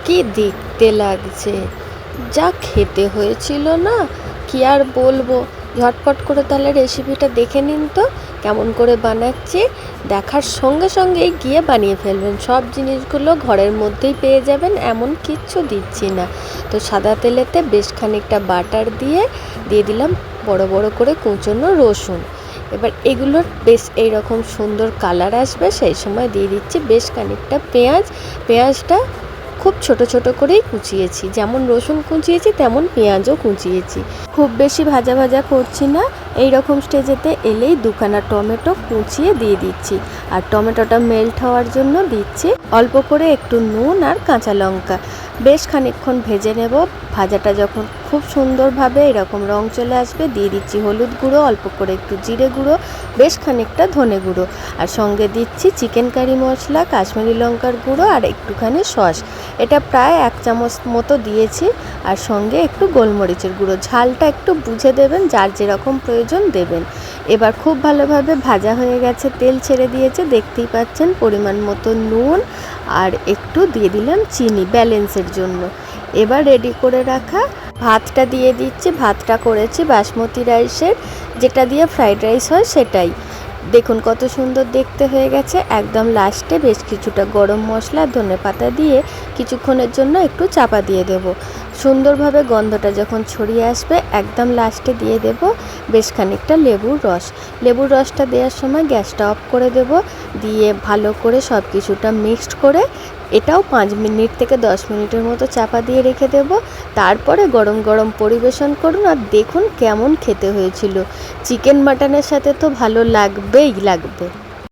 কি দেখতে লাগছে, যা খেতে হয়েছিল না, কি আর বলবো। ঝটপট করে তাহলে রেসিপিটা দেখে নিন তো কেমন করে বানাচ্ছি। দেখার সঙ্গে সঙ্গেই গিয়ে বানিয়ে ফেলবেন। সব জিনিসগুলো ঘরের মধ্যেই পেয়ে যাবেন, এমন কিচ্ছু দিচ্ছি না। তো সাদা তেলেতে বেশ খানিকটা বাটার দিয়ে দিলাম বড় বড় করে কুচনো রসুন। এবার এগুলোর বেশ এইরকম সুন্দর কালার আসবে, সেই সময় দিয়ে দিচ্ছি বেশ খানিকটা পেঁয়াজটা খুব ছোট ছোট করেই কুচিয়েছি, যেমন রসুন কুচিয়েছি তেমন পেঁয়াজও কুচিয়েছি। খুব বেশি ভাজা ভাজা করছি না। এই রকম স্টেজেতে এলেই দুখানা টমেটো কুচিয়ে দিয়ে দিচ্ছি, আর টমেটোটা মেল্ট হওয়ার জন্য দিচ্ছি অল্প করে একটু নুন আর কাঁচা লঙ্কা। বেশ খানিকক্ষণ ভেজে নেব। ভাজাটা যখন খুব সুন্দরভাবে এরকম রং চলে আসবে দিয়ে দিচ্ছি হলুদ গুঁড়ো, অল্প করে একটু জিরে গুঁড়ো, বেশ খানিকটা ধনে গুঁড়ো, আর সঙ্গে দিচ্ছি চিকেন কারি মশলা, কাশ্মীরি লঙ্কার গুঁড়ো আর একটুখানি সস। এটা প্রায় 1 চামচ মতো দিয়েছি, আর সঙ্গে একটু গোলমরিচের গুঁড়ো। ঝালটা একটু বুঝে দেবেন, যার যেরকম প্রয়োজন দেবেন। এবার খুব ভালোভাবে ভাজা হয়ে গেছে, তেল ছেড়ে দিয়েছে, দেখতেই পাচ্ছেন। পরিমাণ মতো নুন আর একটু দিয়ে দিলাম চিনি ব্যালেন্সের জন্য। এবার রেডি করে রাখা ভাতটা দিয়ে দিচ্ছি। ভাতটা করেছি বাসমতি রাইসের, যেটা দিয়ে ফ্রাইড রাইস হয় সেটাই। দেখুন কত সুন্দর দেখতে হয়ে গেছে। একদম লাস্টে বেশ কিছুটা গরম মশলা ধনেপাতা দিয়ে কিছুক্ষণের জন্য একটু চাপা দিয়ে দেব। সুন্দরভাবে গন্ধটা যখন ছড়িয়ে আসবে একদম লাস্টে দিয়ে দেব বেশ খানিকটা লেবুর রস। লেবুর রসটা দেওয়ার সময় গ্যাসটা অফ করে দেব, দিয়ে ভালো করে সব কিছুটা মিক্সড করে এটাও 5 মিনিট থেকে 10 মিনিটের মতো চাপা দিয়ে রেখে দেব। তারপরে গরম গরম পরিবেশন করুন, আর দেখুন কেমন খেতে হয়েছিল। চিকেন মাটনের সাথে তো ভালো লাগবেই লাগবে।